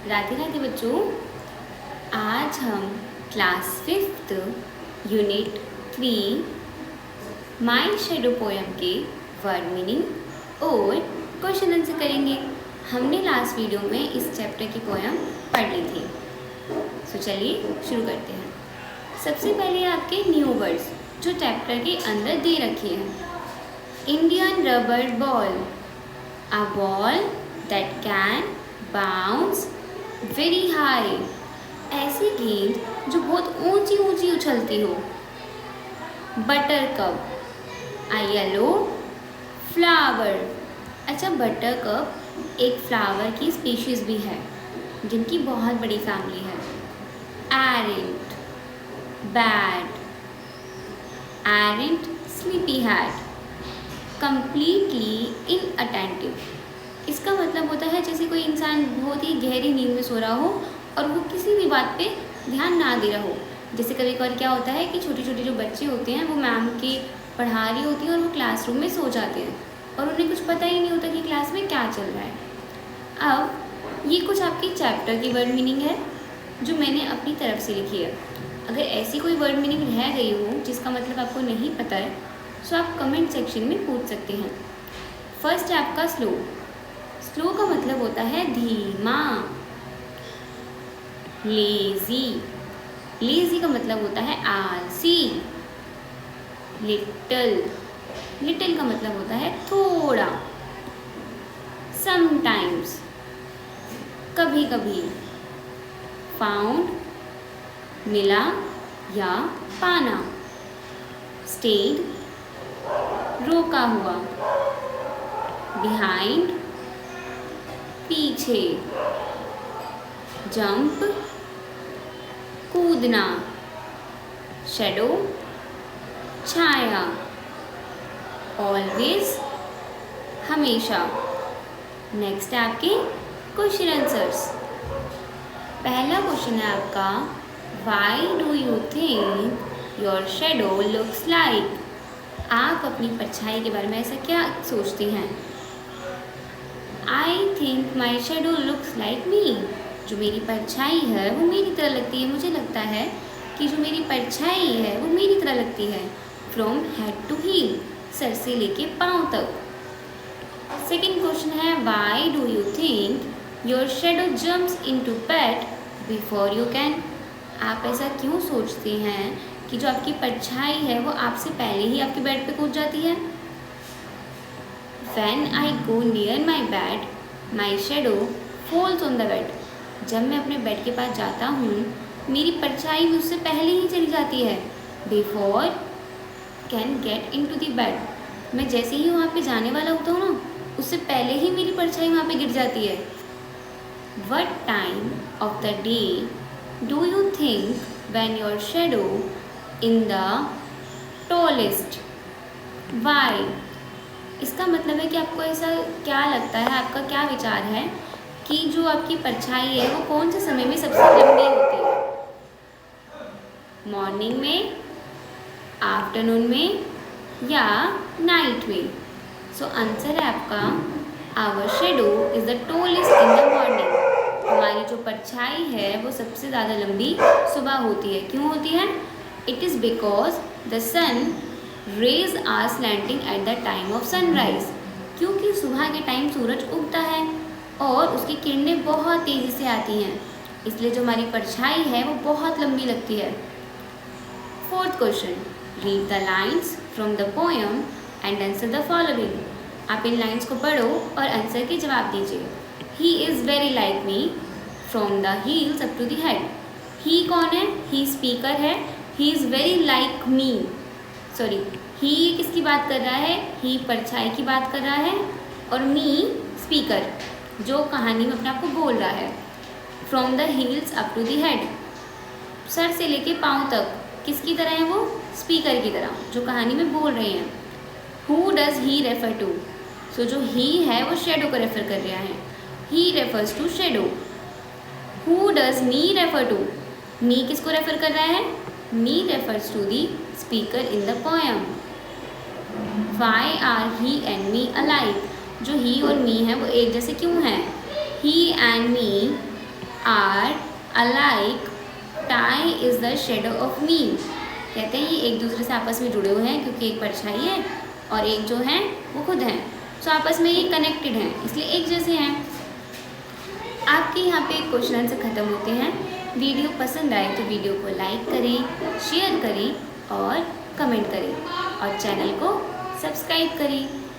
राधे राधे बच्चों। आज हम क्लास 5th यूनिट 3 माई शेडो पोएम के वर्ड मीनिंग और क्वेश्चन आंसर करेंगे। हमने लास्ट वीडियो में इस चैप्टर की पोएम पढ़ ली थी। तो चलिए शुरू करते हैं। सबसे पहले आपके न्यू वर्ड्स जो चैप्टर के अंदर दे रखे हैं। Indian rubber ball, a ball that can bounce very high। ऐसी गेंद जो बहुत ऊंची ऊंची उछलती हो। Buttercup, a yellow flower। अच्छा, बटर कप एक फ्लावर की स्पीशीज भी है जिनकी बहुत बड़ी फैमिली है। Errant, bat, errant sleepy hat, completely inattentive. इसका मतलब होता है जैसे कोई इंसान बहुत ही गहरी नींद में सो रहा हो और वो किसी भी बात पे ध्यान ना दे रहा हो। जैसे कभी कभार क्या होता है कि छोटे छोटे जो बच्चे होते हैं वो मैम की पढ़ा रही होती है और वो क्लासरूम में सो जाते हैं और उन्हें कुछ पता ही नहीं होता कि क्लास में क्या चल रहा है। अब ये कुछ आपकी चैप्टर की वर्ड मीनिंग है जो मैंने अपनी तरफ से लिखी है। अगर ऐसी कोई वर्ड मीनिंग रह गई हो जिसका मतलब आपको नहीं पता है तो आप कमेंट सेक्शन में पूछ सकते हैं। फर्स्ट है आपका स्लो। स्लो का मतलब होता है धीमा। लेजी, लेजी का मतलब होता है आलसी। लिटिल, लिटिल का मतलब होता है थोड़ा। समटाइम्स, कभी कभी। फाउंड, मिला या पाना। स्टेड, रोका हुआ। बिहाइंड, पीछे। जंप, कूदना। शैडो, छाया। ऑलवेज, हमेशा। नेक्स्ट है आपके क्वेश्चन आंसर्स। पहला क्वेश्चन है आपका, Y do you think your shadow looks like. आप अपनी परछाई के बारे में ऐसा क्या सोचती हैं। I think my shadow looks like me. जो मेरी परछाई है वो मेरी तरह लगती है। मुझे लगता है कि जो मेरी परछाई है वो मेरी तरह लगती है। फ्रॉम हेड टू हील, सर से लेके पाँव तक। सेकेंड क्वेश्चन है, why do you think your shadow jumps into bed before you can. आप ऐसा क्यों सोचते हैं कि जो आपकी परछाई है वो आपसे पहले ही आपके बेड पे कूद जाती है। When I go near my bed, my shadow falls on the bed। जब मैं अपने बेड के पास जाता हूँ मेरी परछाई मुझसे पहले ही चली जाती है। Before can get into the bed। मैं जैसे ही वहाँ पे जाने वाला होता हूँ ना उससे पहले ही मेरी परछाई वहाँ पे गिर जाती है। What time of the day do you think when your shadow in the tallest? Why? इसका मतलब है कि आपको ऐसा क्या लगता है, आपका क्या विचार है कि जो आपकी परछाई है वो कौन से समय में सबसे लंबी होती है। मॉर्निंग में, आफ्टरनून में या नाइट में। सो आंसर है आपका, our shadow is the tallest in the morning. हमारी जो परछाई है वो सबसे ज़्यादा लंबी सुबह होती है। क्यों होती है? It is because the sun rays are slanting at the time of sunrise. क्योंकि सुबह के टाइम सूरज उगता है और उसकी किरणें बहुत तेज़ी से आती हैं, इसलिए जो हमारी परछाई है वो बहुत लंबी लगती है। Fourth question, read the lines from the poem and answer the following. आप इन लाइन्स को पढ़ो और आंसर के जवाब दीजिए। He is very like me from the heels up to the head. He कौन है? ही स्पीकर है। He is very like me, sorry, he किसकी बात कर रहा है? ही परछाई की बात कर रहा है और मी स्पीकर जो कहानी में अपने आप को बोल रहा है। From the heels up to the head, सर से लेके पाँव तक किसकी तरह है वो? स्पीकर की तरह जो कहानी में बोल रहे हैं। Who does he refer to? So जो ही है वो शेडो को रेफर कर रहा है। He refers to shadow. Who does me refer to? Me किसको रेफर कर रहा है? Me refers to the speaker in the poem. Why are he and me alike? जो ही और मी है वो एक जैसे क्यों हैं? He and me are alike, tie is the shadow of me. कहते हैं ये एक दूसरे से आपस में जुड़े हुए हैं क्योंकि एक परछाई है और एक जो है वो खुद है, सो आपस में ये कनेक्टेड हैं, इसलिए एक जैसे हैं। आपके यहाँ पे क्वेश्चन आंसर खत्म होते हैं। वीडियो पसंद आए तो वीडियो को लाइक करें, शेयर करें और कमेंट करें और चैनल को सब्सक्राइब करें।